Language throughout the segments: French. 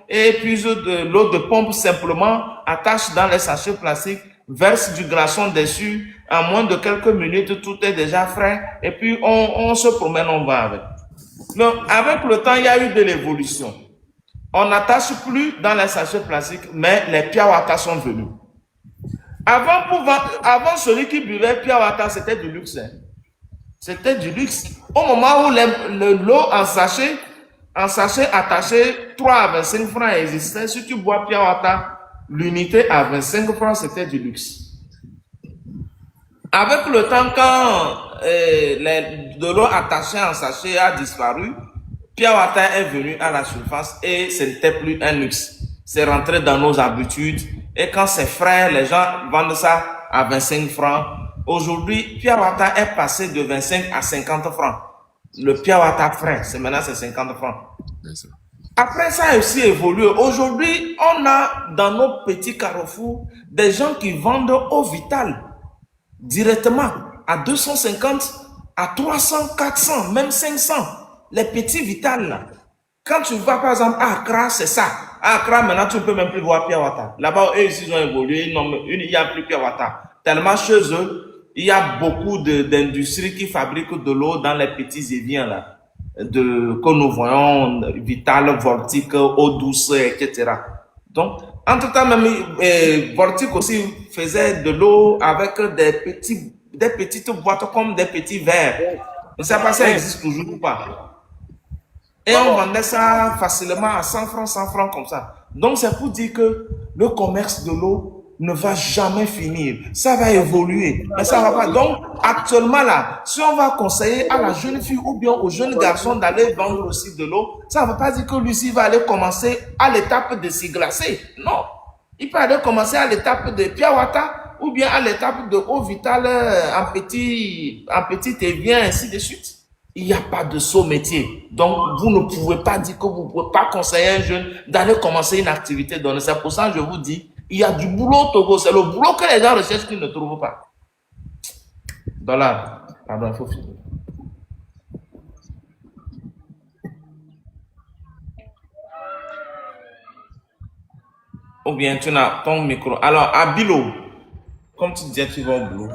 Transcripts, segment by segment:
et épuise de l'eau de pompe simplement, attache dans les sachets plastiques, verse du glaçon dessus, en moins de quelques minutes, tout est déjà frais, et puis on se promène, on va avec. Donc, avec le temps, il y a eu de l'évolution. On n'attache plus dans les sachets plastiques, mais les piawata sont venus. Avant celui qui buvait piawata, c'était du luxe. Hein. C'était du luxe. Au moment où l'eau en sachet attaché 3 à 25 francs existait, si tu bois piawata, l'unité à 25 francs, c'était du luxe. Avec le temps, quand de l'eau attachée en sachet a disparu, piawata est venu à la surface et ce n'était plus un luxe. C'est rentré dans nos habitudes. Et quand c'est frais, les gens vendent ça à 25 francs. Aujourd'hui, piawata est passé de 25 à 50 francs. Le piawata frais, maintenant c'est 50 francs. Après, ça a aussi évolué. Aujourd'hui, on a dans nos petits carrefours des gens qui vendent eau vitale directement à 250, à 300, 400, même 500. Les petits vitales là. Quand tu vas par exemple à Accra, c'est ça. À Accra, maintenant, tu ne peux même plus boire piawata. Là-bas, eux, ils ont évolué. Il n'y a plus piawata. Tellement chez eux, il y a beaucoup d'industries qui fabriquent de l'eau dans les petits éviers là. Que nous voyons, Vital, Vortic, eau douce, etc. Donc, entre-temps, même Vortic aussi faisait de l'eau avec des petites boîtes comme des petits verres. Je ne sais pas si ça existe toujours ou pas. Et on vendait ça facilement à 100 francs comme ça. Donc, c'est pour dire que le commerce de l'eau ne va jamais finir. Ça va évoluer, mais ça va pas. Donc, actuellement là, si on va conseiller à la jeune fille ou bien au jeune garçon d'aller vendre aussi de l'eau, ça ne veut pas dire que lui va aller commencer à l'étape de s'y glacer. Non. Il peut aller commencer à l'étape de piawata ou bien à l'étape de eau vitale en petit évier, ainsi de suite. Il n'y a pas de saut métier. Donc, vous ne pouvez pas dire que vous ne pouvez pas conseiller un jeune d'aller commencer une activité donnée. C'est pour ça que je vous dis, il y a du boulot au Togo. C'est le boulot que les gens recherchent qu'ils ne trouvent pas. Dollar. Pardon, il faut finir. Ou bien tu n'as ton micro. Alors, à Bilo, comme tu disais, tu vas au boulot.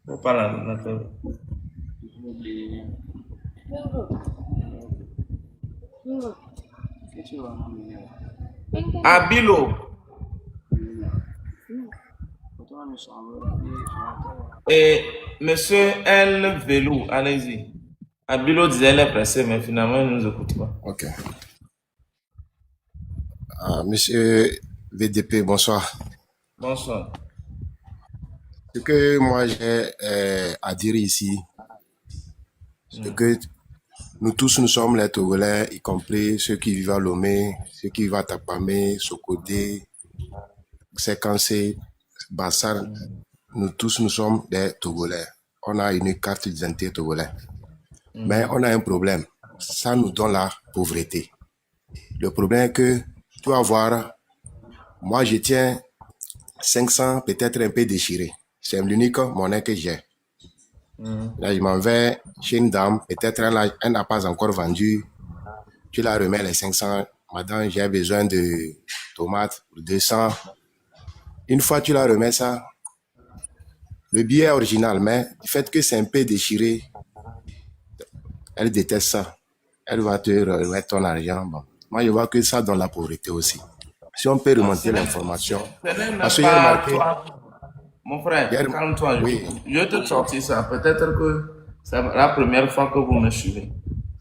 Il ne faut pas la à Bilo. Et monsieur L. Velou, allez-y. À Bilo disait elle est pressée, mais finalement, il ne nous écoute pas. Ok. Monsieur VDP, bonsoir. Bonsoir. Ce que moi j'ai à dire ici, c'est que nous tous, nous sommes les Togolais, y compris ceux qui vivent à Lomé, ceux qui vivent à Tapamé, Sokodé, Sekansé, Bassar. Nous tous, nous sommes des Togolais. On a une carte d'identité Togolais. Mais on a un problème. Ça nous donne la pauvreté. Le problème est que tu vas voir, moi je tiens 500, peut-être un peu déchiré. C'est l'unique monnaie que j'ai. Là, je m'en vais chez une dame, peut-être elle n'a pas encore vendu. Tu la remets les 500. Madame, j'ai besoin de tomates pour 200. Une fois tu la remets ça, le billet est original, mais du fait que c'est un peu déchiré, elle déteste ça. Elle va te remettre ton argent. Bon. Moi, je vois que ça donne la pauvreté aussi. Si on peut remonter l'information. Parce que j'ai remarqué. Mon frère, calme-toi. Oui. Je vais te sortir ça. Peut-être que c'est la première fois que vous me suivez.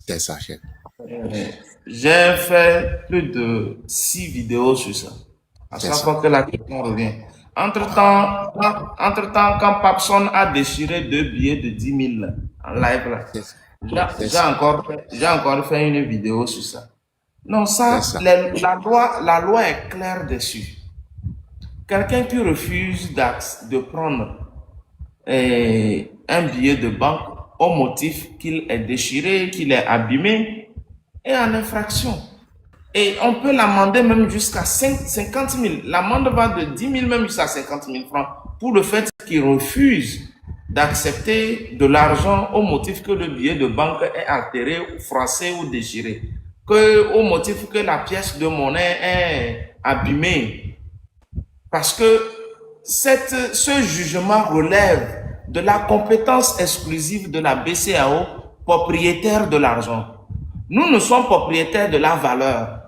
C'est ça, chef. J'ai fait plus de 6 vidéos sur ça. À chaque fois que la question revient. Entre-temps, quand Papson a déchiré 2 billets de 10 000 en live là, j'ai encore fait une vidéo sur ça. Non, ça, la loi est claire dessus. Quelqu'un qui refuse de prendre un billet de banque au motif qu'il est déchiré, qu'il est abîmé, est en infraction. Et on peut l'amender même jusqu'à 50 000. L'amende va de 10 000 même jusqu'à 50 000 francs pour le fait qu'il refuse d'accepter de l'argent au motif que le billet de banque est altéré, ou froissé ou déchiré. au motif que la pièce de monnaie est abîmée. Parce que ce jugement relève de la compétence exclusive de la BCAO, propriétaire de l'argent. Nous ne sommes propriétaires de la valeur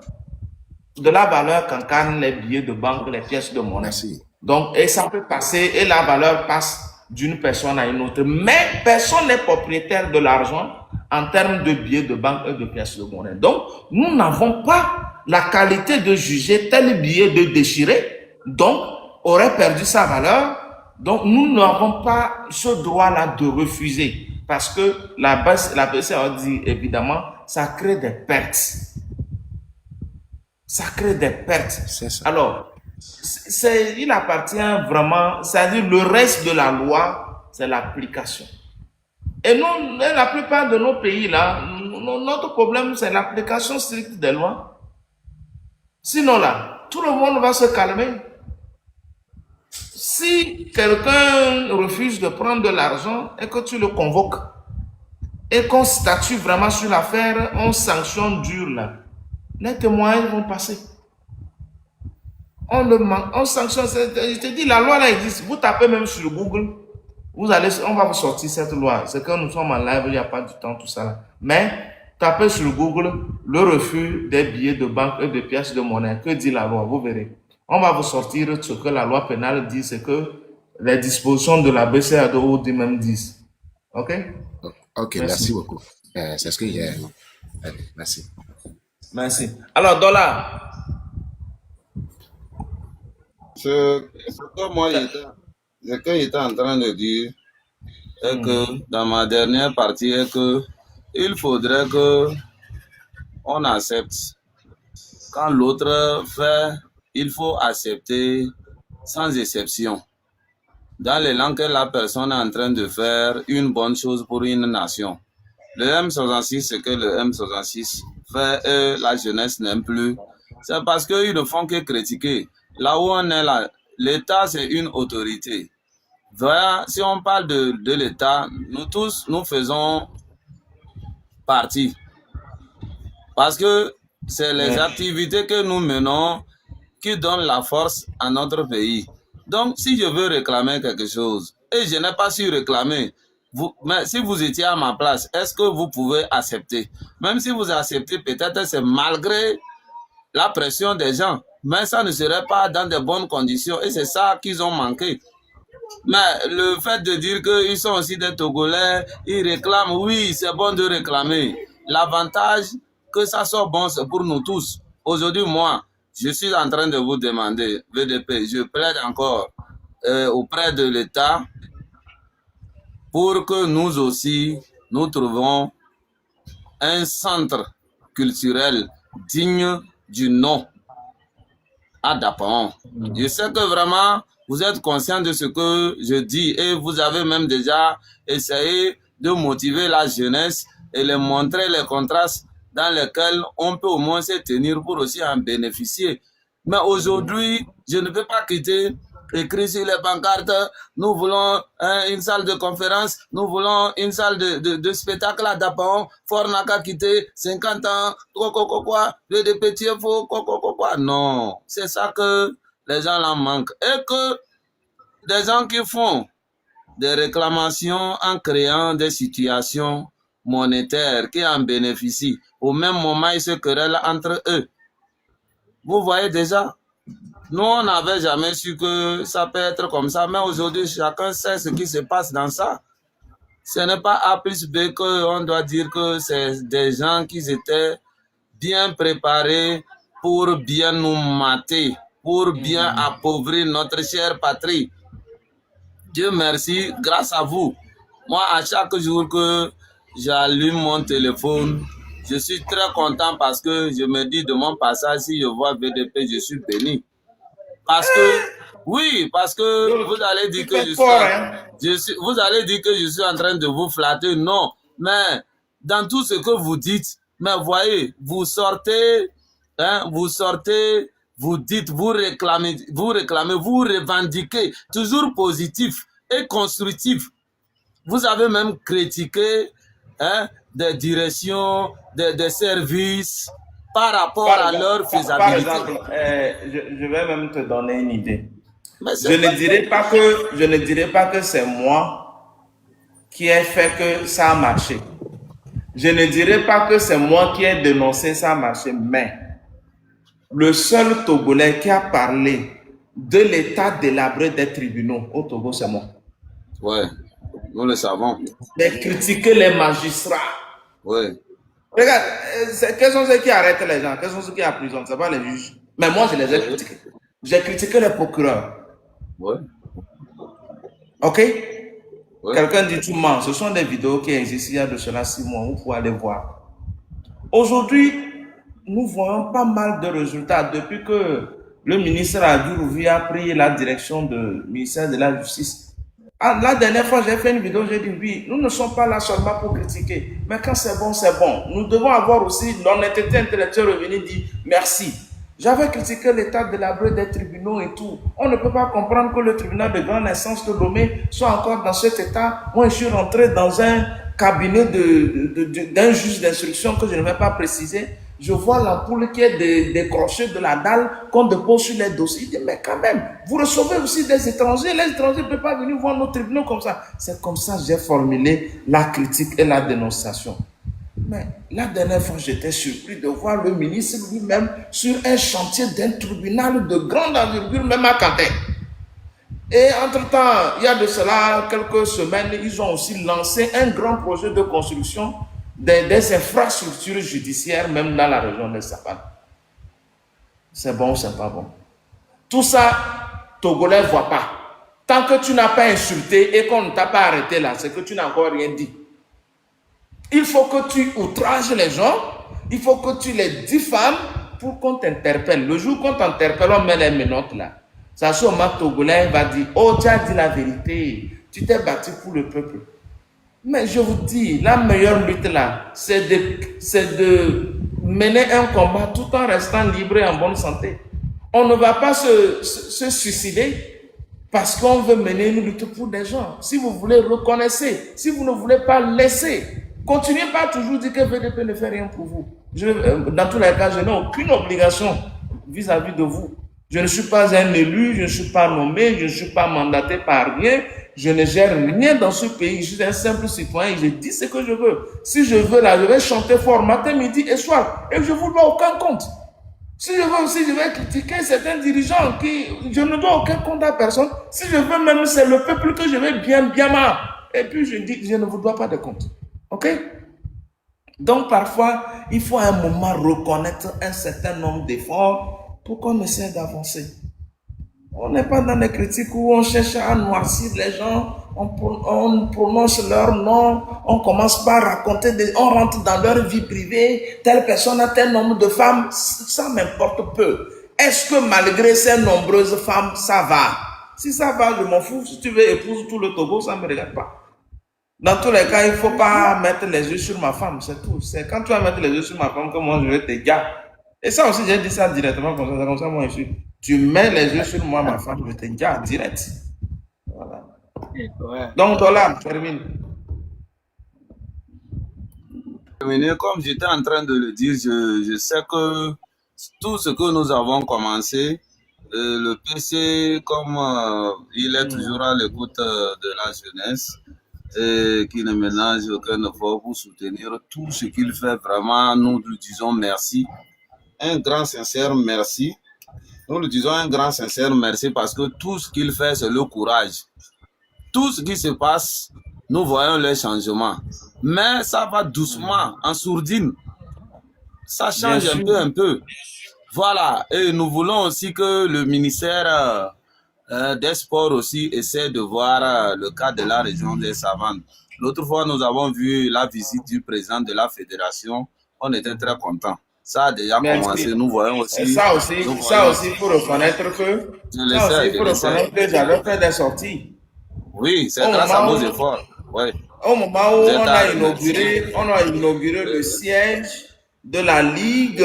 qu'incarnent les billets de banque, les pièces de monnaie. Merci. Donc, et ça peut passer, et la valeur passe d'une personne à une autre. Mais personne n'est propriétaire de l'argent en termes de billets de banque et de pièces de monnaie. Donc, nous n'avons pas la qualité de juger tel billet de déchirer, donc aurait perdu sa valeur. Donc, nous n'avons pas ce droit-là de refuser. Parce que la BCAO dit, évidemment, ça crée des pertes. Ça crée des pertes. C'est ça. Alors, il appartient vraiment, c'est-à-dire le reste de la loi, c'est l'application. Et nous, la plupart de nos pays là, notre problème c'est l'application stricte des lois. Sinon là, tout le monde va se calmer. Si quelqu'un refuse de prendre de l'argent et que tu le convoques et qu'on statue vraiment sur l'affaire, on sanctionne dur là, les témoins vont passer. On sanctionne. Je te dis, la loi là existe. Vous tapez même sur Google, on va vous sortir cette loi. C'est que nous sommes en live, il n'y a pas du temps, tout ça là. Mais tapez sur Google le refus des billets de banque et de pièces de monnaie. Que dit la loi? Vous verrez. On va vous sortir ce que la loi pénale dit, c'est que les dispositions de la BCAO même disent. Ok? Ok, merci beaucoup. C'est ce que j'ai. Merci. Merci. Alors, Dollar. Ce que j'étais en train de dire est que dans ma dernière partie est que il faudrait que on accepte. Quand l'autre fait, il faut accepter sans exception. Dans l'élan que la personne est en train de faire une bonne chose pour une nation. Le M66, ce que le M66 fait et la jeunesse n'aime plus, c'est parce qu'ils ne font que critiquer. Là où on est là, l'État c'est une autorité. Voilà, si on parle de l'État, nous tous, nous faisons partie. Parce que c'est les activités que nous menons qui donnent la force à notre pays. Donc, si je veux réclamer quelque chose, et je n'ai pas su réclamer, mais si vous étiez à ma place, est-ce que vous pouvez accepter? Même si vous acceptez, peut-être c'est malgré la pression des gens, mais ça ne serait pas dans de bonnes conditions, et c'est ça qu'ils ont manqué. Mais le fait de dire qu'ils sont aussi des Togolais, ils réclament, oui, c'est bon de réclamer. L'avantage que ça soit bon, c'est pour nous tous. Aujourd'hui, moi, je suis en train de vous demander, VDP, je plaide encore auprès de l'État pour que nous aussi, nous trouvons un centre culturel digne du nom à Dapaon. Je sais que vraiment, vous êtes conscient de ce que je dis et vous avez même déjà essayé de motiver la jeunesse et leur montrer les contrastes dans lesquels on peut au moins se tenir pour aussi en bénéficier. Mais aujourd'hui, je ne peux pas quitter écrit sur les pancartes, nous voulons une salle de conférence, nous voulons une salle de spectacle à Dapaon, Fort Naka quitté, 50 ans, quoi, de petits faux, quoi. Non, c'est ça que les gens là manquent. Et que des gens qui font des réclamations en créant des situations monétaires qui en bénéficient, au même moment ils se querellent entre eux. Vous voyez déjà, nous, on n'avait jamais su que ça peut être comme ça, mais aujourd'hui, chacun sait ce qui se passe dans ça. Ce n'est pas A plus B qu'on doit dire que c'est des gens qui étaient bien préparés pour bien nous mater, pour bien appauvrir notre chère patrie. Dieu merci, grâce à vous. Moi, à chaque jour que j'allume mon téléphone, je suis très content parce que je me dis de mon passage, si je vois VDP, je suis béni. Parce que, oui, parce que vous allez dire que vous allez dire que je suis en train de vous flatter. Non, mais dans tout ce que vous dites, mais voyez, vous sortez, vous dites, vous réclamez, vous revendiquez, toujours positif et constructif. Vous avez même critiqué des directions, des services par rapport à leur Par faisabilité. exemple, je vais même te donner une idée. Mais Je c'est pas... ne dirais pas que c'est moi qui ai fait que ça a marché. Je ne dirais pas que c'est moi qui ai dénoncé ça a marché, mais le seul Togolais qui a parlé de l'état délabré des tribunaux au Togo, c'est moi. Ouais, nous le savons. J'ai critiqué les magistrats. Ouais. Regarde, quels sont ceux qui arrêtent les gens? Quels sont ceux qui emprisonnent? Ce n'est pas les juges. Mais moi, je les ai critiqués. J'ai critiqué les procureurs. Ouais. OK? Ouais. Quelqu'un dit tout mens. Ce sont des vidéos qui existent il y a de cela 6 mois. Vous pouvez aller voir. Aujourd'hui, nous voyons pas mal de résultats depuis que le ministre Adjourouvi a pris la direction du ministère de la Justice. La dernière fois, j'ai fait une vidéo, j'ai dit oui, nous ne sommes pas là seulement pour critiquer, mais quand c'est bon, c'est bon. Nous devons avoir aussi l'honnêteté intellectuelle de venir dire merci. J'avais critiqué l'état délabré des tribunaux et tout. On ne peut pas comprendre que le tribunal de grande instance de Lomé soit encore dans cet état. Moi, je suis rentré dans un cabinet d'un juge d'instruction que je ne vais pas préciser. Je vois l'ampoule qui est décrochée de la dalle qu'on dépose sur les dossiers. Il dit, mais quand même, vous recevez aussi des étrangers. Les étrangers ne peuvent pas venir voir nos tribunaux comme ça. C'est comme ça que j'ai formulé la critique et la dénonciation. Mais la dernière fois, j'étais surpris de voir le ministre lui-même sur un chantier d'un tribunal de grande envergure, même à Kanté. Et entre-temps, il y a de cela quelques semaines, ils ont aussi lancé un grand projet de construction des infrastructures judiciaires, même dans la région de Savanes. C'est bon ou c'est pas bon? Tout ça, Togolais ne voit pas. Tant que tu n'as pas insulté et qu'on ne t'a pas arrêté là, c'est que tu n'as encore rien dit. Il faut que tu outrages les gens, il faut que tu les diffames pour qu'on t'interpelle. Le jour qu'on t'interpelle, on met les menottes là. Ça se moment Togolais va dire, oh, tu as dit la vérité, tu t'es battu pour le peuple. Mais je vous dis, la meilleure lutte là, c'est de mener un combat tout en restant libre et en bonne santé. On ne va pas se suicider parce qu'on veut mener une lutte pour des gens. Si vous voulez, reconnaissez. Si vous ne voulez pas, laissez. Continuez pas toujours dire que VDP ne fait rien pour vous. Dans tous les cas, je n'ai aucune obligation vis-à-vis de vous. Je ne suis pas un élu, je ne suis pas nommé, je ne suis pas mandaté par rien. Je ne gère rien dans ce pays. Je suis un simple citoyen et je dis ce que je veux. Si je veux là, je vais chanter fort matin, midi et soir. Et je ne vous dois aucun compte. Si je veux aussi, je vais critiquer certains dirigeants qui, je ne dois aucun compte à personne. Si je veux même, c'est le peuple que je vais bien mal. Et puis je dis, je ne vous dois pas de compte. OK? Donc parfois, il faut à un moment reconnaître un certain nombre d'efforts pour qu'on essaie d'avancer. On n'est pas dans des critiques où on cherche à noircir les gens, on prononce leur nom, on commence par raconter, on rentre dans leur vie privée, telle personne a tel nombre de femmes, ça m'importe peu. Est-ce que malgré ces nombreuses femmes, ça va? Si ça va, je m'en fous. Si tu veux épouser tout le Togo, ça ne me regarde pas. Dans tous les cas, il ne faut pas mettre les yeux sur ma femme, c'est tout. C'est quand tu vas mettre les yeux sur ma femme que moi je vais te gars. Et ça aussi, j'ai dit ça directement comme ça moi je suis. Tu mets les yeux sur moi, ma femme, je te gars direct. Voilà. Ouais. Donc, Dolam, termine. Comme j'étais en train de le dire, je sais que tout ce que nous avons commencé, le PC, comme il est toujours à l'écoute de la jeunesse, et qui ne ménage aucun effort pour soutenir tout ce qu'il fait, vraiment, nous lui disons merci. Un grand sincère merci. Nous lui disons un grand sincère merci parce que tout ce qu'il fait, c'est le courage. Tout ce qui se passe, nous voyons les changements. Mais ça va doucement, en sourdine. Ça change un peu. Voilà. Et nous voulons aussi que le ministère des Sports aussi essaie de voir le cas de la région des Savanes. L'autre fois, nous avons vu la visite du président de la fédération. On était très contents. Ça a déjà commencé. Nous voyons aussi. Ça aussi, il faut reconnaître que. J'avais fait des sorties. Oui, c'est grâce à vos efforts. Oui. Au moment où on a inauguré le siège de la Ligue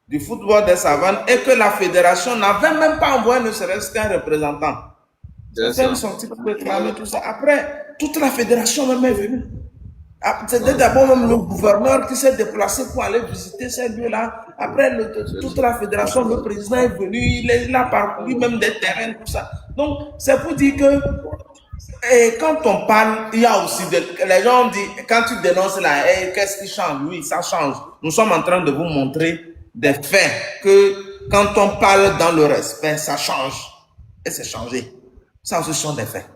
du football des Savanes et que la fédération n'avait même pas envoyé ne serait-ce qu'un représentant. C'est une sortie pour réclamer tout ça. Après, toute la fédération même est venue. C'était d'abord même le gouverneur qui s'est déplacé pour aller visiter ces lieux-là. Après, toute la fédération, le président est venu, il a parcouru même des terrains, tout ça. Donc, c'est pour dire que et quand on parle, il y a aussi les gens disent, quand tu dénonces là, hey, qu'est-ce qui change? Oui, ça change. Nous sommes en train de vous montrer des faits que quand on parle dans le respect, ça change. Et c'est changé. Ça aussi sont des faits.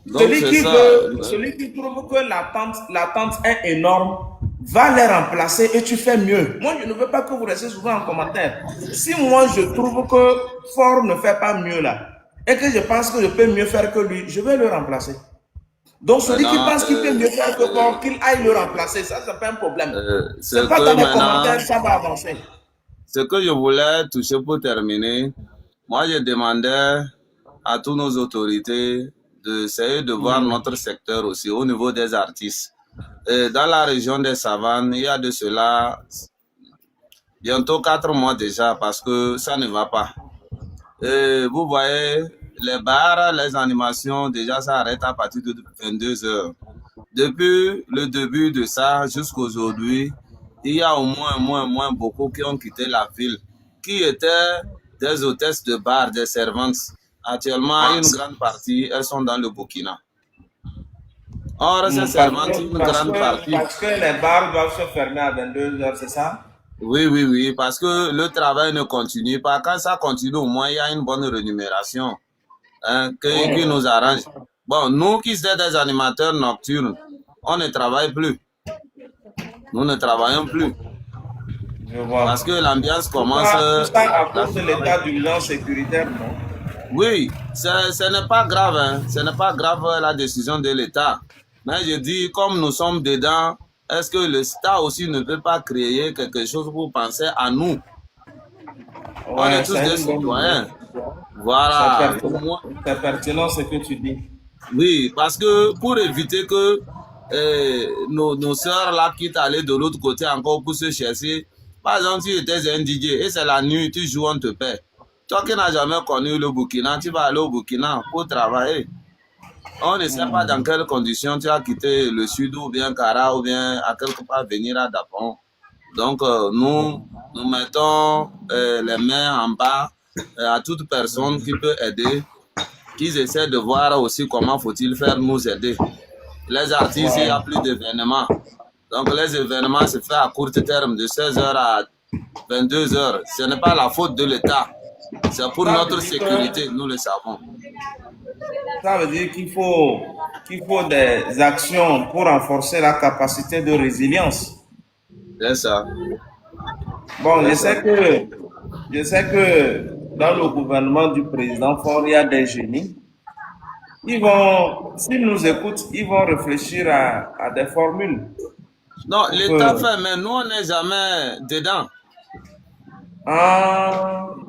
Donc, Celui qui trouve que l'attente est énorme, va les remplacer et tu fais mieux. Moi, je ne veux pas que vous restiez souvent en commentaire. Si moi, je trouve que Fort ne fait pas mieux là, et que je pense que je peux mieux faire que lui, je vais le remplacer. Donc, celui qui pense qu'il peut mieux faire que Fort, qu'il aille le remplacer, ça, c'est pas un problème. C'est pas dans les commentaires, ça va avancer. Ce que je voulais toucher pour terminer, moi, je demandais à tous nos autorités d'essayer de voir notre secteur aussi au niveau des artistes. Et dans la région des Savanes, il y a de cela bientôt 4 mois déjà parce que ça ne va pas. Et vous voyez, les bars, les animations, déjà ça arrête à partir de 22 heures. Depuis le début de ça jusqu'à aujourd'hui, il y a au moins beaucoup qui ont quitté la ville, qui étaient des hôtesses de bar, des servantes. Actuellement, une grande partie, elles sont dans le Burkina. Or, ces servantes, une grande partie... Parce que les bars doivent se fermer à 22 heures, c'est ça? Oui, parce que le travail ne continue pas. Quand ça continue, au moins, il y a une bonne rémunération qui nous arrange. Bon, nous qui sommes des animateurs nocturnes, on ne travaille plus. Nous ne travaillons plus. Je vois. Parce que l'ambiance commence... Tout ça à cause de l'état d'urgence sécuritaire, non? Oui, ce n'est pas grave. Hein. Ce n'est pas grave la décision de l'État. Mais je dis, comme nous sommes dedans, est-ce que l'État aussi ne peut pas créer quelque chose pour penser à nous? Ouais, on est tous des citoyens. Voilà. C'est pertinent ce que tu dis. Oui, parce que pour éviter que nos soeurs là quittent aller de l'autre côté encore pour se chercher. Par exemple, si tu étais un DJ et c'est la nuit, tu joues, on te paie. Toi qui n'as jamais connu le Burkina, tu vas aller au Burkina pour travailler. On ne sait pas dans quelles conditions tu as quitté le sud ou bien Kara ou bien à quelque part venir à Dapon. Donc, nous mettons les mains en bas à toute personne qui peut aider, qu'ils essaient de voir aussi comment faut-il faire nous aider. Les artistes, il n'y a plus d'événements. Donc, les événements se font à court terme, de 16h à 22h. Ce n'est pas la faute de l'État. C'est pour notre sécurité, nous le savons. Ça veut dire qu'il faut des actions pour renforcer la capacité de résilience. C'est ça. Bon, je sais que dans le gouvernement du président Faure, il y a des génies. S'ils nous écoutent, ils vont réfléchir à des formules. Non, l'État fait, mais nous, on n'est jamais dedans.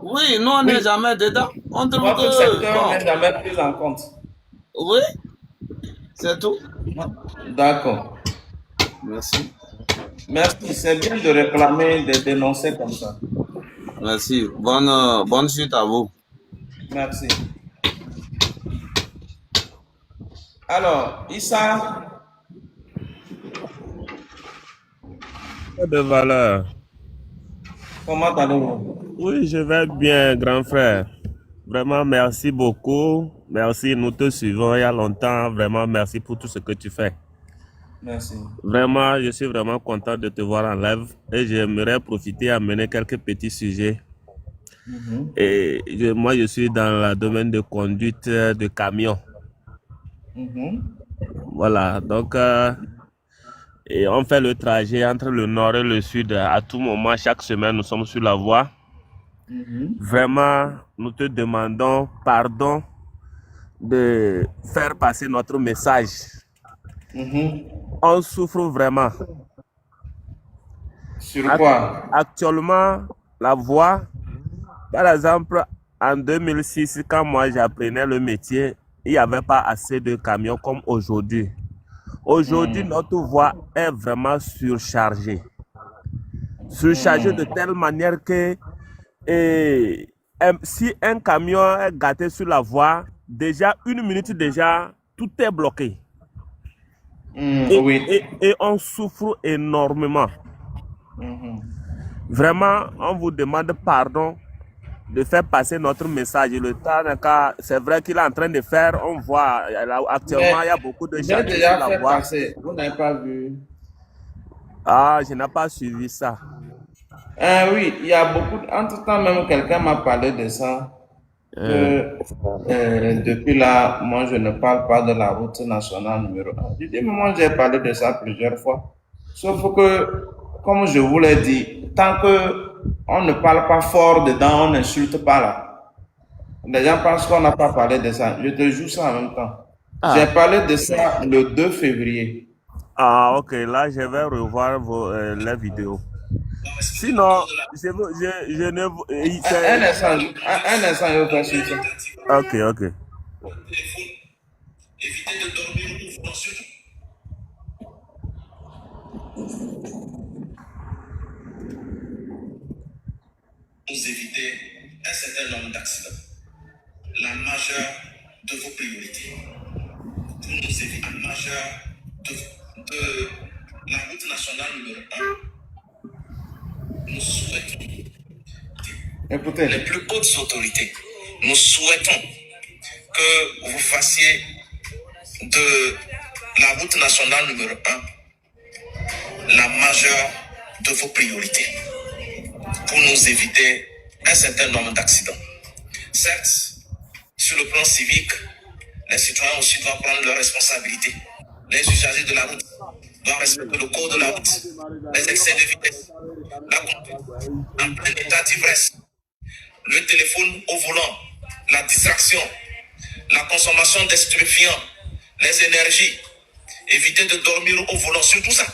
Oui, nous, on n'est jamais dedans. On trouve Notre secteur n'est jamais pris en compte. Oui, c'est tout. D'accord. Merci. Merci, c'est bien de réclamer, de dénoncer comme ça. Merci. Bonne suite à vous. Merci. Alors, Issa. De valeur. Comment allez-vous? Oui, je vais bien, grand frère. Vraiment, merci beaucoup. Merci, nous te suivons il y a longtemps. Vraiment, merci pour tout ce que tu fais. Merci. Vraiment, je suis vraiment content de te voir en live et j'aimerais profiter à mener quelques petits sujets. Et moi, je suis dans le domaine de conduite de camion. Voilà, donc et on fait le trajet entre le nord et le sud à tout moment. Chaque semaine, nous sommes sur la voie. Vraiment, nous te demandons pardon de faire passer notre message. On souffre vraiment. Sur quoi? Actuellement, la voie, par exemple, en 2006, quand moi j'apprenais le métier, il n'y avait pas assez de camions comme aujourd'hui. Aujourd'hui, notre voie est vraiment surchargée. Surchargée de telle manière que si un camion est gâté sur la voie, déjà, 1 minute déjà, tout est bloqué. Et, Oui. et on souffre énormément. Vraiment, on vous demande pardon de faire passer notre message. Le temps, c'est vrai qu'il est en train de faire, on voit, actuellement, il y a beaucoup de J'ai chantiers sur déjà la fait voie. passer. Vous n'avez pas vu? Ah, je n'ai pas suivi ça. Oui, il y a beaucoup. Entre-temps, même quelqu'un m'a parlé de ça. Que depuis là, moi, je ne parle pas de la route nationale numéro 1. Je dis, mais moi, j'ai parlé de ça plusieurs fois. Sauf que, comme je vous l'ai dit, tant que on ne parle pas fort dedans, on n'insulte pas là. Les gens pensent qu'on n'a pas parlé de ça. Je te joue ça en même temps. J'ai parlé de ça le 2 février. Ah, ok, là, je vais revoir les vidéos. Sinon, je ne... Un instant, un instant, je vais faire suivre ça. Ok, ok. Évitez de dormir au volant surtout. Vous évitez un certain nombre d'accidents. La majeure de vos priorités. Pour nous éviter la majeure de la route nationale numéro 1, nous souhaitons, écoutez, les plus hautes autorités, nous souhaitons que vous fassiez de la route nationale numéro 1 la majeure de vos priorités pour nous éviter un certain nombre d'accidents. Certes, sur le plan civique, les citoyens aussi doivent prendre leurs responsabilités. Les usagers de la route doivent respecter le code de la route, les excès de vitesse, la conduite en plein état d'ivresse, le téléphone au volant, la distraction, la consommation de stupéfiants, les énergies, éviter de dormir au volant, surtout ça,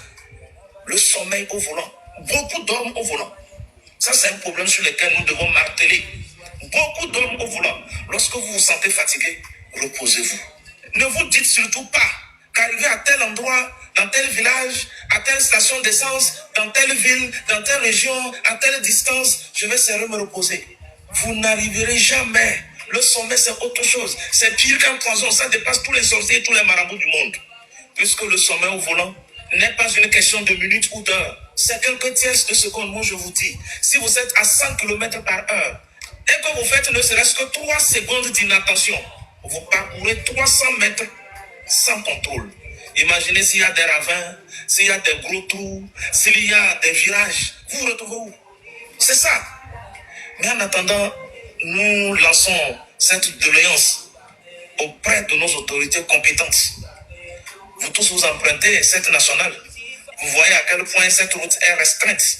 le sommeil au volant. Beaucoup dorment au volant. Ça, c'est un problème sur lequel nous devons marteler. Beaucoup dorment au volant. Lorsque vous vous sentez fatigué, reposez-vous. Ne vous dites surtout pas qu'arriver à tel endroit, dans tel village, à telle station d'essence, dans telle ville, dans telle région, à telle distance, je vais seulement me reposer. Vous n'arriverez jamais. Le sommeil, c'est autre chose. C'est pire qu'un poison. Ça dépasse tous les sorciers et tous les marabouts du monde. Puisque le sommeil au volant n'est pas une question de minutes ou d'heures. C'est quelques tiers de secondes. Moi, je vous dis, si vous êtes à 100 km par heure et que vous faites ne serait-ce que 3 secondes d'inattention, vous parcourez 300 mètres sans contrôle. Imaginez s'il y a des ravins, s'il y a des gros trous, s'il y a des virages, vous vous retrouvez où? C'est ça. Mais en attendant, nous lançons cette doléance auprès de nos autorités compétentes. Vous tous vous empruntez cette nationale. Vous voyez à quel point cette route est restreinte.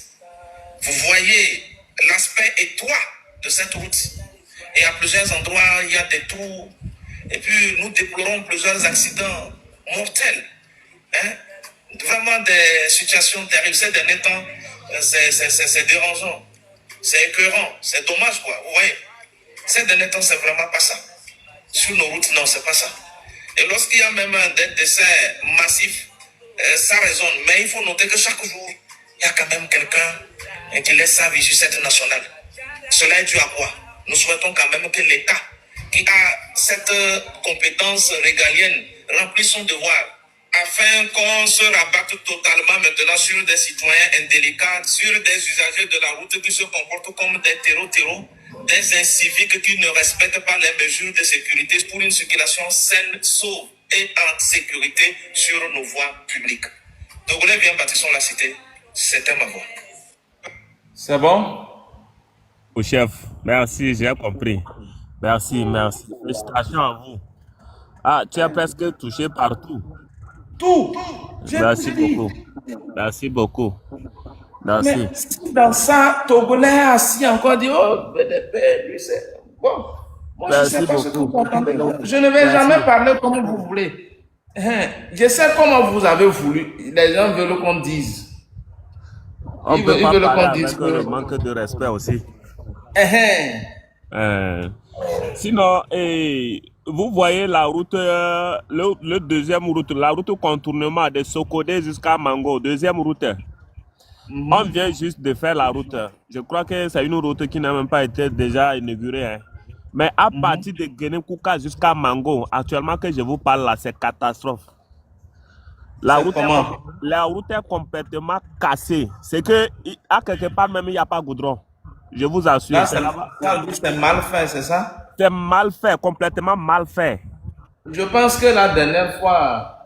Vous voyez l'aspect étroit de cette route. Et à plusieurs endroits, il y a des trous. Et puis, nous déplorons plusieurs accidents mortels. Hein? Vraiment des situations terribles. Ces derniers temps, c'est dérangeant. C'est écœurant. C'est dommage, quoi. Vous voyez? Ces derniers temps, c'est vraiment pas ça. Sur nos routes, non, c'est pas ça. Et lorsqu'il y a même des décès massifs, ça résonne. Mais il faut noter que chaque jour, il y a quand même quelqu'un qui laisse sa vie sur cette nationale. Cela est dû à quoi? Nous souhaitons quand même que l'État, qui a cette compétence régalienne, remplisse son devoir, afin qu'on se rabatte totalement maintenant sur des citoyens indélicats, sur des usagers de la route qui se comportent comme des terreaux, des inciviques qui ne respectent pas les mesures de sécurité pour une circulation saine, sauve et en sécurité sur nos voies publiques. Donc, on est bien bâtissons la cité, c'était ma voix. C'est bon? Au chef, merci, j'ai compris. Merci, merci. Félicitations à vous. Ah, tu as presque touché partout. Tout. Merci beaucoup. Merci beaucoup. Merci. Mais si dans ça, Togolais assis encore dit, oh, BDP, lui c'est bon. Moi, je sais pas ce que vous entendez. Je ne vais jamais parler comme vous voulez. Je sais comment vous avez voulu. Les gens veulent qu'on dise. On peut pas parler avec le manque de respect aussi. Sinon, vous voyez la route, le deuxième route, la route contournement de Sokodé jusqu'à Mango, deuxième route. On vient juste de faire la route. Je crois que c'est une route qui n'a même pas été déjà inaugurée. Hein. Mais à partir de Guinée-Kouka jusqu'à Mango, actuellement que je vous parle là, c'est catastrophe. La C'est route, comment? la route est complètement cassée. C'est que, à quelque part même, il n'y a pas de goudron. Je vous assure. Là, c'est mal fait, c'est ça? C'est mal fait, complètement mal fait. Je pense que la dernière fois,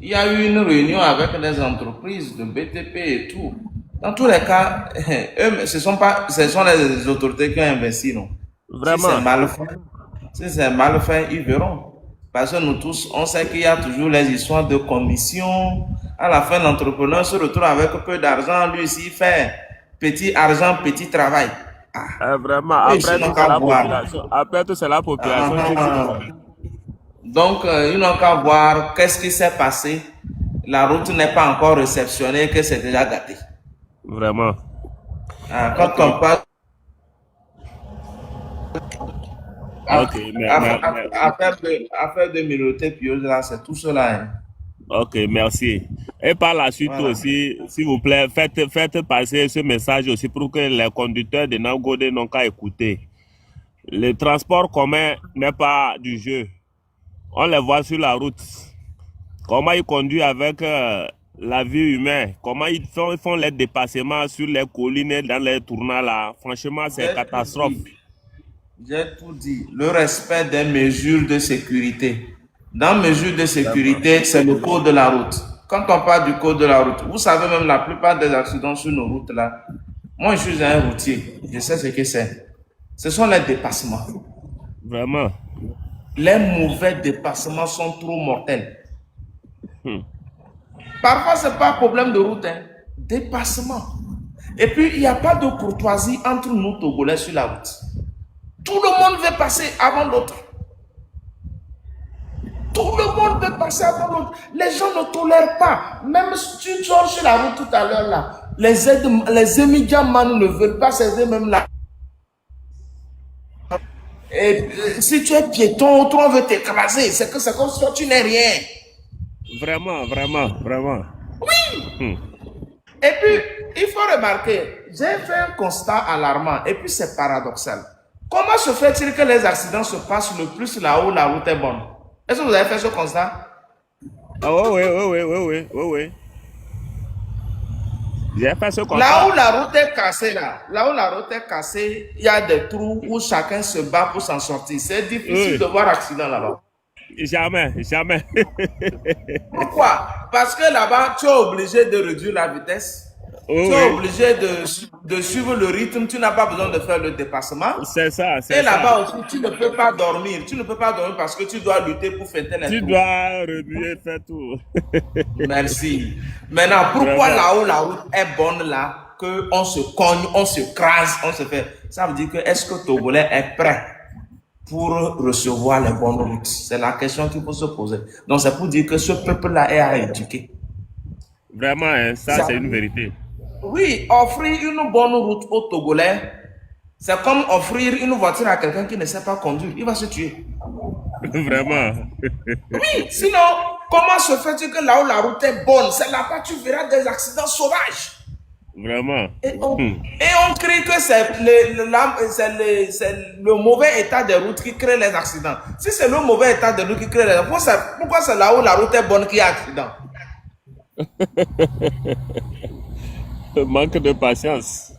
il y a eu une réunion avec des entreprises de BTP et tout. Dans tous les cas, eux, ce sont les autorités qui ont investi, non? Si c'est Vraiment. mal fait, ils verront. Parce que nous tous, on sait qu'il y a toujours les histoires de commission. À la fin, l'entrepreneur se retrouve avec peu d'argent. Lui aussi, il fait petit argent, petit travail. Vraiment. Eux, Après ils tout, n'ont c'est qu'à la voir. population. Après tout, c'est la population qui dit. Donc, ils n'ont qu'à voir qu'est-ce qui s'est passé. La route n'est pas encore réceptionnée, que c'est déjà gâté. Vraiment. Quand on parle Ok, affaire de minorité pieuse, là, c'est tout cela. Hein. ok, merci. Et par la suite Voilà. aussi, s'il vous plaît, faites passer ce message aussi pour que les conducteurs de Nangode n'ont qu'à écouter. Le transport commun n'est pas du jeu. On les voit sur la route. Comment ils conduisent avec la vie humaine. Comment ils font les dépassements sur les collines et dans les tournants là. Franchement, c'est catastrophe. J'ai tout dit. Le respect des mesures de sécurité. Dans mesures de sécurité, c'est le code de la route. Quand on parle du code de la route, vous savez même la plupart des accidents sur nos routes là. Moi, je suis un routier. Je sais ce que c'est. Ce sont les dépassements. Vraiment. Les mauvais dépassements sont trop mortels. Parfois, ce n'est pas un problème de route. Hein. Dépassement. Et puis, il n'y a pas de courtoisie entre nous, Togolais, sur la route. Tout le monde veut passer avant l'autre. Tout le monde veut passer avant l'autre. Les gens ne tolèrent pas. Même si tu sors sur la route tout à l'heure, là, les immédiats ne veulent pas céder même là. Et si tu es piéton, toi on veut t'écraser. C'est comme si tu n'es rien. Vraiment, vraiment, vraiment. Oui. Et puis, il faut remarquer, j'ai fait un constat alarmant. Et puis, c'est paradoxal. Comment se fait-il que les accidents se passent le plus là où la route est bonne? Est-ce que vous avez fait ce constat? Ah oui. J'ai fait ce constat. Là où la route est cassée, il y a des trous où chacun se bat pour s'en sortir. C'est difficile de voir accident là-bas. Jamais. Pourquoi? Parce que là-bas, tu es obligé de réduire la vitesse. Tu es obligé de suivre le rythme. Tu n'as pas besoin de faire le dépassement. C'est ça. Et là-bas aussi, tu ne peux pas dormir. Tu ne peux pas dormir parce que tu dois lutter pour fêter les Tu dois remuer, faire tout. Merci. Maintenant, pourquoi là où la route est bonne là, qu'on se cogne, on se crase, on se fait. Ça veut dire que est-ce que Togolais est prêt pour recevoir les bonnes routes? C'est la question qu'il faut se poser. Donc c'est pour dire que ce peuple-là est à éduquer. Vraiment, hein, ça c'est une vérité. Oui, offrir une bonne route aux Togolais, c'est comme offrir une voiture à quelqu'un qui ne sait pas conduire. Il va se tuer. Vraiment. Oui, sinon, comment se fait-il que là où la route est bonne, c'est là-bas tu verras des accidents sauvages. Vraiment. Et on crie que c'est le mauvais état des routes qui crée les accidents. Si c'est le mauvais état des routes qui crée les accidents, pourquoi c'est là où la route est bonne qu'il y a accident? Manque de patience.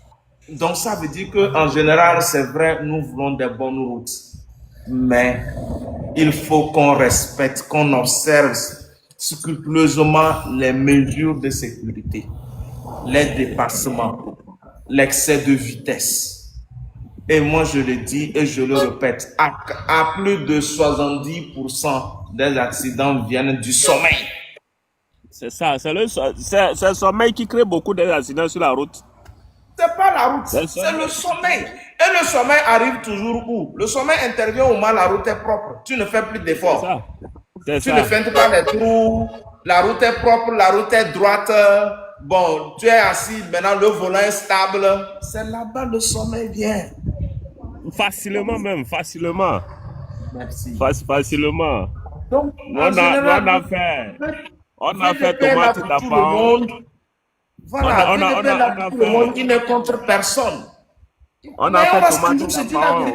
Donc ça veut dire qu'en général, c'est vrai, nous voulons des bonnes routes. Mais il faut qu'on respecte, qu'on observe scrupuleusement les mesures de sécurité, les dépassements, l'excès de vitesse. Et moi, je le dis et je le répète, à plus de 70% des accidents viennent du sommeil. C'est ça, c'est le sommeil qui crée beaucoup d'accidents sur la route. C'est pas la route, c'est le sommeil. Et le sommeil arrive toujours où? Le sommeil intervient au moment où la route est propre. Tu ne fais plus d'efforts. Tu ne fais pas les trous. La route est propre, la route est droite. Bon, tu es assis, maintenant le volant est stable. C'est là-bas le sommeil vient. Facilement même, facilement. Merci. Facilement. Donc, on a fait tomate d'appan. Voilà, le monde qui ne contre personne. On a fait tomate d'appan.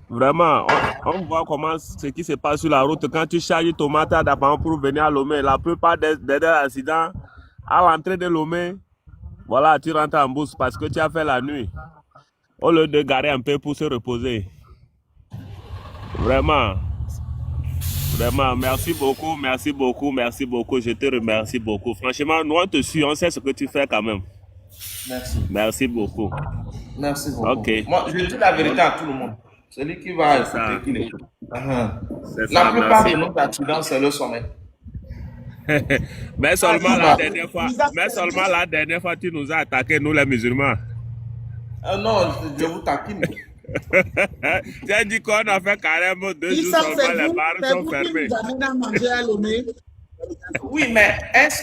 Vraiment, on voit comment ce qui se passe sur la route quand tu charges tomate à Daban pour venir à Lomé. La plupart des accidents à l'entrée de Lomé, voilà, tu rentres en bourse parce que tu as fait la nuit. Au lieu de garer un peu pour se reposer. Vraiment, vraiment, merci beaucoup, merci beaucoup, merci beaucoup. Je te remercie beaucoup. Franchement, nous on te suit, on sait ce que tu fais quand même. Merci. Merci beaucoup. Merci beaucoup. Ok. Moi, je dis la vérité à tout le monde. Celui qui va C'est ça. écouter, qu'il écoute. C'est La ça, plupart merci. de nos accidents, c'est le sommet. Mais seulement Ah, la dernière fois, tu nous as attaqué, nous les musulmans. Non, je vous taquine. Tu as dit qu'on a fait carrément 2 jours Issa, seulement, les bars c'est sont vous qui fermés. nous amenez à manger à Lomé. Oui, mais est-ce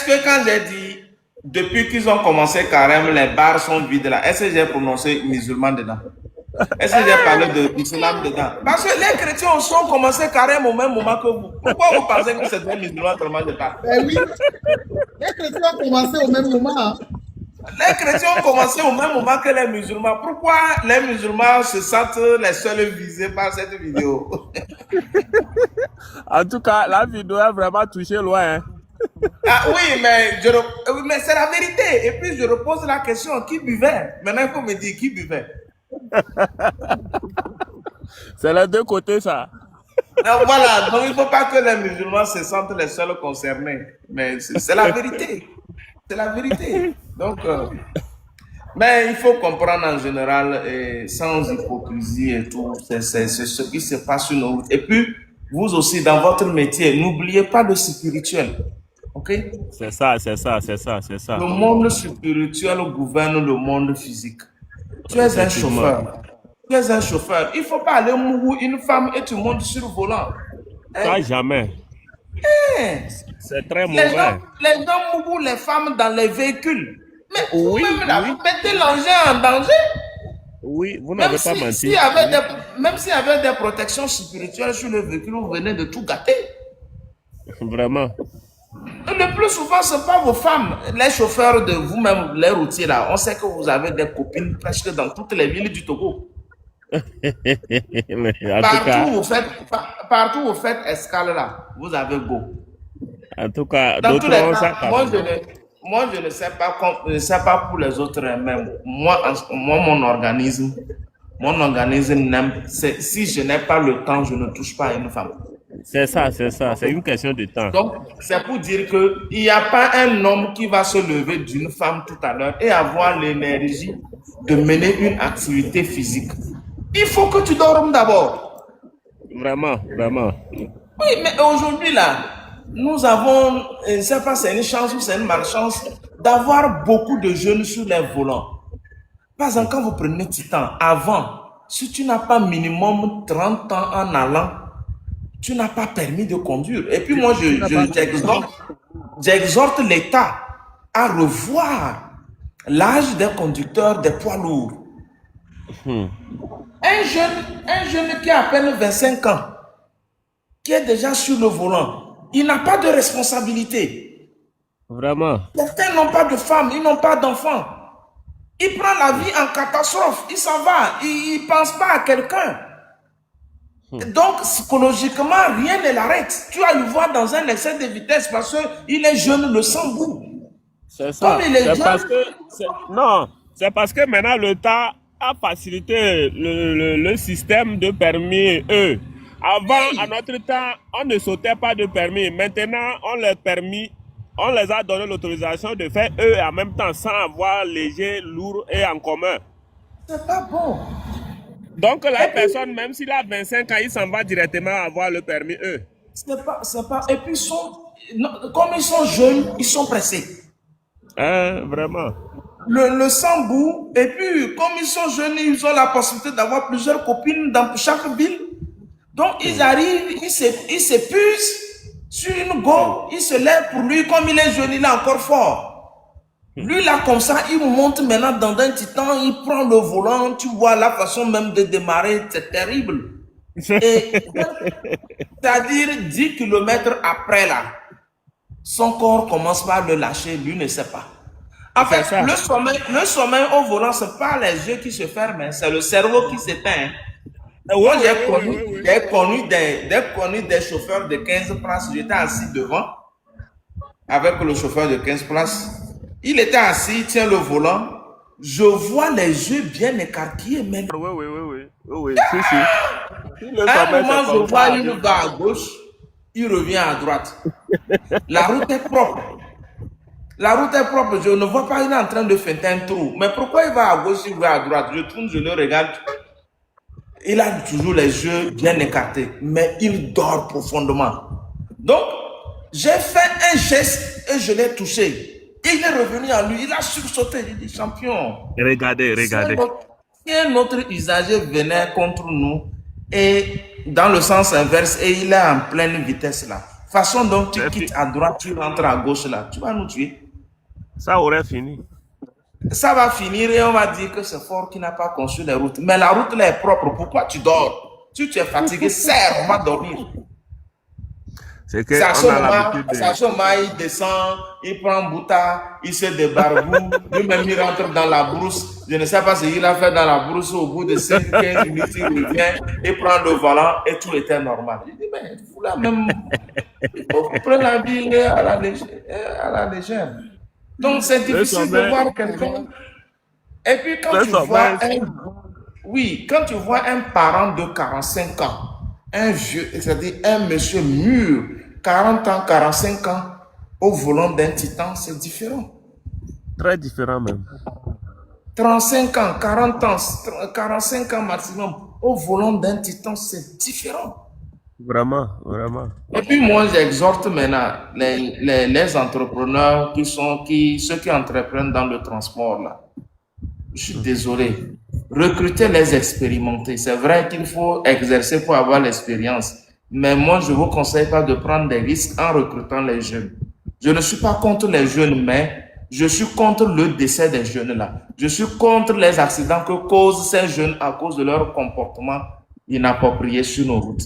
que quand j'ai dit, depuis qu'ils ont commencé carême, les bars sont vides là, est-ce que j'ai prononcé musulman dedans? Est-ce que j'ai parlé de l'islam dedans? Parce que les chrétiens aussi ont commencé carême au même moment que vous. Pourquoi vous pensez que c'est des musulmans tellement de temps? Ben oui, les chrétiens ont commencé au même moment. Hein. Les chrétiens ont commencé au même moment que les musulmans. Pourquoi les musulmans se sentent les seuls visés par cette vidéo? En tout cas, la vidéo a vraiment touché loin. Hein. Ah oui, mais c'est la vérité. Et puis je repose la question, qui buvait? Maintenant, il faut me dire qui buvait. C'est les deux côtés, ça. Donc, voilà, donc il ne faut pas que les musulmans se sentent les seuls concernés. Mais c'est la vérité. C'est la vérité. Donc, mais il faut comprendre en général, sans hypocrisie et tout, c'est ce qui se passe sur nos routes. Et puis, vous aussi, dans votre métier, n'oubliez pas le spirituel. OK? C'est ça, c'est ça, c'est ça, c'est ça. Le monde spirituel gouverne le monde physique. Tu es un chauffeur. Tu es un chauffeur. Il ne faut pas aller mourir une femme et tu montes sur le volant. Ça, jamais. Hein? C'est très Les mauvais. gens mourent les femmes dans les véhicules. Mais Oui, vous-même là, oui. vous mettez l'engin en danger. Oui, vous Même n'avez pas menti. s'il y avait des protections spirituelles sur le véhicule, vous venez de tout gâter. Vraiment. Le plus souvent, ce n'est pas vos femmes, les chauffeurs de vous-même, les routiers là. On sait que vous avez des copines presque dans toutes les villes du Togo. Mais en tout cas, Partout vous faites escale là, vous avez go. en tout cas, Dans tous d'autres les ont cas, ça quand même. moi, je ne sais pas, je ne sais pas pour les autres, mais moi, mon organisme n'aime, si je n'ai pas le temps, je ne touche pas à une femme. C'est ça, c'est ça. C'est une question de temps. Donc, c'est pour dire qu'il n'y a pas un homme qui va se lever d'une femme tout à l'heure et avoir l'énergie de mener une activité physique. Il faut que tu dormes d'abord. Vraiment, vraiment. Oui, mais aujourd'hui, là, nous avons, je ne sais pas si c'est une chance ou c'est une malchance, d'avoir beaucoup de jeunes sur les volants. Par exemple, quand vous prenez Titan, avant, si tu n'as pas minimum 30 ans en allant, tu n'as pas permis de conduire. Et puis moi, j'exhorte l'État à revoir l'âge des conducteurs des poids lourds. Un jeune qui a à peine 25 ans, qui est déjà sur le volant, il n'a pas de responsabilité. Vraiment. Certains n'ont pas de femmes, ils n'ont pas d'enfants. Il prend la vie en catastrophe, il s'en va, il ne pense pas à quelqu'un. Donc, psychologiquement, rien ne l'arrête. Tu vas le voir dans un excès de vitesse parce qu'il est jeune, le sang bout. C'est ça. Comme il est C'est parce jeune, que, non, c'est parce que maintenant l'État a facilité le système de permis E. Avant, à notre temps, on ne sautait pas de permis. Maintenant, on les a donné l'autorisation de faire E et en même temps sans avoir léger, lourd et en commun. c'est pas bon. Donc la personne, même s'il a 25 ans, il s'en va directement avoir le permis E. C'est pas. Et puis, comme ils sont jeunes, ils sont pressés. Hein, vraiment. Le sang bout. Et puis, comme ils sont jeunes, ils ont la possibilité d'avoir plusieurs copines dans chaque ville. Donc, ils arrivent, ils s'épuisent sur une go, ils se lèvent pour lui. Comme il est jeune, il est encore fort. Lui, là, comme ça, il monte maintenant dans un titan, il prend le volant, tu vois la façon même de démarrer, c'est terrible. C'est-à-dire 10 km après, là, son corps commence par le lâcher, lui ne sait pas. En fait, le sommeil au volant, ce n'est pas les yeux qui se ferment, c'est le cerveau qui s'éteint. Oui, Moi, oui, oui. j'ai connu des chauffeurs de 15 places. J'étais assis devant avec le chauffeur de 15 places. Il était assis, il tient le volant. Je vois les yeux bien écarquillés, mais Oui, oui, oui, oui. Oui, oui. Si, si. Si le à un sommeil, c'est moment, je comme vois, ça. il va à gauche, il revient à droite. La route est propre. La route est propre. Je ne vois pas, il est en train de faire un trou. Mais pourquoi il va à gauche, il va à droite? Je tourne, je le regarde. Il a toujours les yeux bien écartés, mais il dort profondément. Donc, j'ai fait un geste et je l'ai touché. Il est revenu à lui, il a sursauté. Il dit, champion, Regardez, regardez. si un autre usager venait contre nous et dans le sens inverse et il est en pleine vitesse là, façon dont tu quittes à droite, tu rentres à gauche là, tu vas nous tuer. Ça aurait fini. Ça va finir et on va dire que c'est Ford qui n'a pas conçu les routes. Mais la route là est propre. Pourquoi tu dors? Si tu es fatigué, serre, on va dormir. C'est que C'est à on a l'habitude ce moment, il descend, il prend Bouta, il se débarboue, lui-même il rentre dans la brousse. Je ne sais pas ce qu'il a fait dans la brousse. Au bout de 5-15 minutes, il revient, il prend le volant et tout était normal. Je dis, mais vous là même, il faut prendre la vie à la légère. Donc c'est difficile de voir quelqu'un. Et puis quand tu vois oui, quand tu vois un parent de 45 ans, un vieux, c'est-à-dire un monsieur mûr, 40 ans, 45 ans, au volant d'un Titan, c'est différent. Très différent même. 35 ans, 40 ans, 45 ans maximum, au volant d'un Titan, c'est différent. Vraiment, vraiment. Et puis moi, j'exhorte maintenant les entrepreneurs ceux qui entreprennent dans le transport là. Je suis désolé. Recruter les expérimentés. C'est vrai qu'il faut exercer pour avoir l'expérience. Mais moi, je ne vous conseille pas de prendre des risques en recrutant les jeunes. Je ne suis pas contre les jeunes, mais je suis contre le décès des jeunes là. Je suis contre les accidents que causent ces jeunes à cause de leur comportement inapproprié sur nos routes.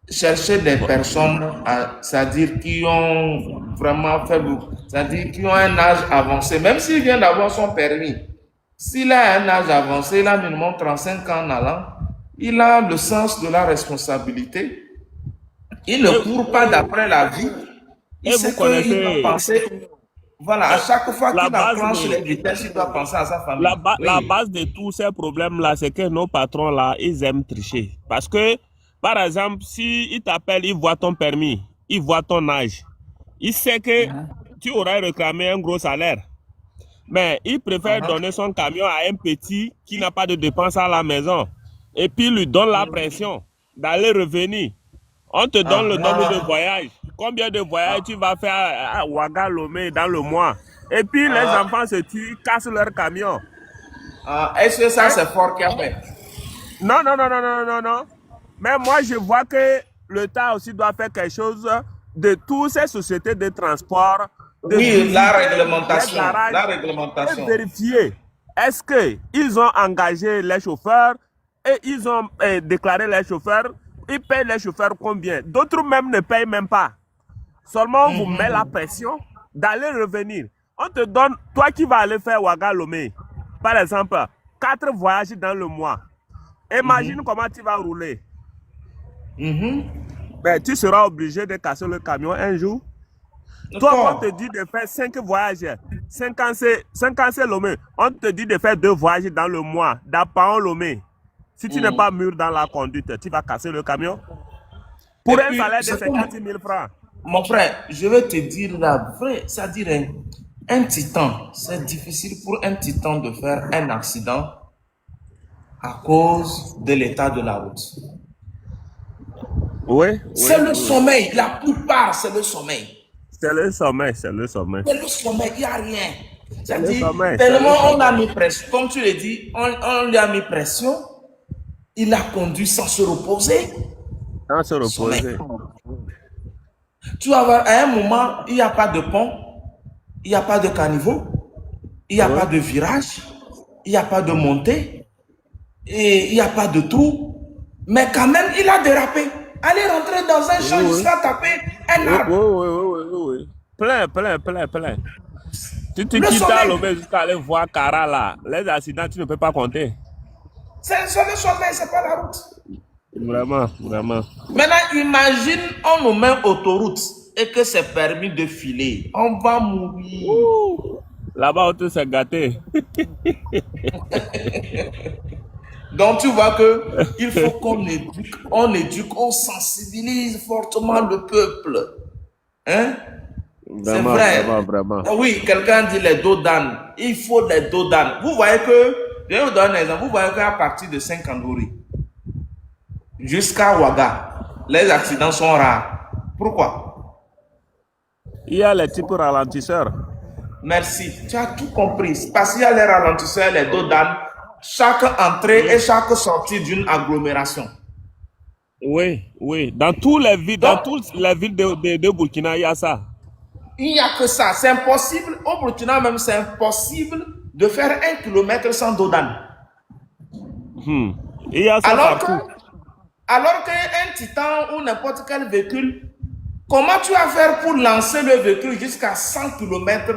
Chercher des personnes, c'est-à-dire qui ont vraiment fait beaucoup, c'est-à-dire qui ont un âge avancé, même s'il vient d'avoir son permis. S'il a un âge avancé, il a minimum 35 ans en allant, il a le sens de la responsabilité. Il ne court pas d'après la vie. Il sait qu'il doit penser. Voilà, à chaque fois qu'il enclenche les vitesses, il doit penser à sa famille. La base de tous ces problèmes-là, c'est que nos patrons-là, ils aiment tricher. Parce que, par exemple, s'ils t'appellent, ils voient ton permis, ils voient ton âge. Ils savent que tu auras réclamé un gros salaire. Mais il préfère donner son camion à un petit qui n'a pas de dépenses à la maison. Et puis lui donne la pression d'aller revenir. On te donne le nombre de voyages. Combien de voyages tu vas faire à Ouaga-Lomé dans le mois? Et puis les enfants se tuent, cassent leur camion. Est-ce que ça c'est Ford qui a fait? Non, non, non, non, non, non, non. Mais moi je vois que l'État aussi doit faire quelque chose de toutes ces sociétés de transport. Oui, la réglementation. La réglementation. Et vérifier, est-ce qu'ils ont engagé les chauffeurs et ils ont déclaré les chauffeurs, ils payent les chauffeurs combien? D'autres même ne payent même pas. Seulement on vous met la pression d'aller revenir. On te donne, toi qui vas aller faire Ouaga-Lomé, par exemple, 4 voyages dans le mois. Imagine comment tu vas rouler. Ben, tu seras obligé de casser le camion un jour. Toi, on te dit de faire 5 voyages. 5 ans, c'est Lomé. On te dit de faire 2 voyages dans le mois, d'Apaon-Lomé. Si tu n'es pas mûr dans la conduite, tu vas casser le camion. Pour un salaire de 50 000 francs. Mon frère, je vais te dire la vraie, c'est-à-dire un titan, c'est difficile pour un titan de faire un accident à cause de l'état de la route. Oui. C'est le sommeil, la plupart c'est le sommeil. C'est le sommeil, c'est le sommeil. C'est le sommeil, il n'y a rien. C'est-à-dire, tellement on a mis pression, comme tu le dis, on lui a mis pression, il a conduit sans se reposer. Sans se reposer. Tu vas voir, à un moment, il n'y a pas de pont, il n'y a pas de caniveau, il n'y a pas de virage, il n'y a pas de montée, et il n'y a pas de trou, mais quand même, il a dérapé. Allez rentrer dans un champ jusqu'à taper un arbre. Oui. Plein. Si tu quittes à Lomé jusqu'à aller voir Cara là, les accidents, tu ne peux pas compter. C'est un seul chemin, c'est pas la route. Vraiment, vraiment. Maintenant, imagine, on nous met autoroute et que c'est permis de filer. On va mourir. Ouh. Là-bas, on te s'est gâté. Donc, tu vois que il faut qu'on éduque, on sensibilise fortement le peuple. Hein? C'est Vraiment, vrai. vraiment, vraiment. Oui, quelqu'un dit les dos d'âne. Il faut les dos d'âne. Vous voyez que, je vais vous donner un exemple. Vous voyez qu'à partir de Saint-Kandouri jusqu'à Ouaga, les accidents sont rares. Pourquoi? Il y a les types ralentisseurs. Merci. Tu as tout compris. Parce qu'il y a les ralentisseurs, les dos d'âne, chaque entrée et chaque sortie d'une agglomération. Oui, oui. Dans tous les villes, dans Donc, toutes les villes de Burkina, il y a ça. il n'y a que ça. C'est impossible. Au Burkina même, c'est impossible de faire 1 kilomètre sans dos d'âne. Il y a ça partout. Alors qu'un Titan ou n'importe quel véhicule, comment tu vas faire pour lancer le véhicule jusqu'à 100 km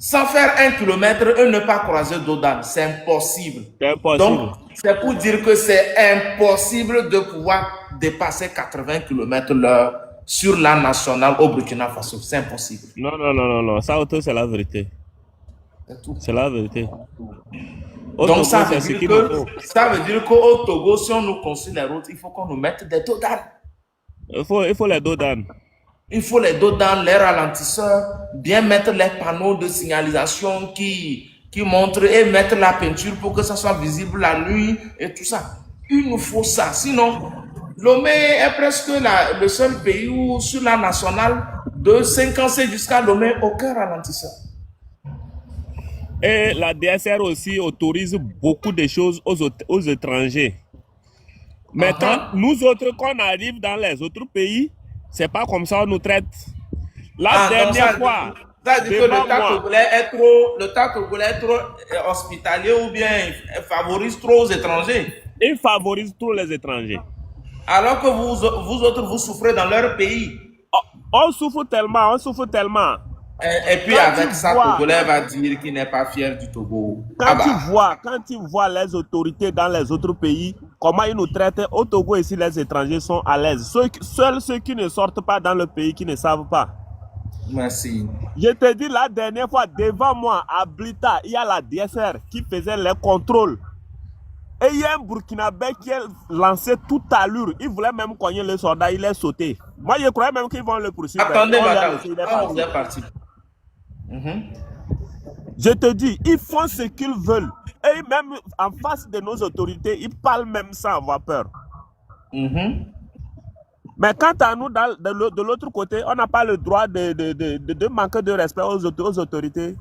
sans faire 1 km et ne pas croiser dos d'âne? C'est impossible. C'est impossible. Donc, c'est pour dire que c'est impossible de pouvoir dépasser 80 km/h sur la nationale au Burkina Faso. C'est impossible. Non, non, non, non, non. Ça, c'est la vérité. C'est tout. C'est la vérité. Au Donc, Togo, ça c'est veut ce dire qu'il nous faut. ça veut dire qu'au Togo, si on nous construit les routes, il faut qu'on nous mette des dos d'âne. Il faut les dos d'âne. Il faut les dos dans les ralentisseurs, bien mettre les panneaux de signalisation qui montrent et mettre la peinture pour que ça soit visible la nuit et tout ça. Il nous faut ça. Sinon, Lomé est presque le seul pays où sur la nationale de 50 jusqu'à Lomé, aucun ralentisseur. Et la DSR aussi autorise beaucoup de choses aux étrangers. Mais quand nous autres, qu'on arrive dans les autres pays, c'est pas comme ça on nous traite. La dernière fois, ça dit que le tas congolais est trop hospitalier ou bien favorise trop aux étrangers. Il favorise trop les étrangers. Alors que vous autres, vous souffrez dans leur pays. On souffre tellement, on souffre tellement. Et puis Quand avec ça, vois, Togolais va dire qu'il n'est pas fier du Togo. Quand tu vois les autorités dans les autres pays, comment ils nous traitent, au Togo ici, les étrangers sont à l'aise. Seuls ceux qui ne sortent pas dans le pays, qui ne savent pas. Merci. Je te dis la dernière fois, devant moi, à Blita, il y a la DSR qui faisait les contrôles. Et il y a un Burkinabé qui a lancé toute allure. Il voulait même cogner le soldat, il est sauté. Moi, je croyais même qu'ils vont le poursuivre. Attendez, madame, on est parti. Je te dis, ils font ce qu'ils veulent. Et même en face de nos autorités, ils parlent même sans avoir peur. Mais quant à nous, de l'autre côté, on n'a pas le droit de manquer de respect aux autorités.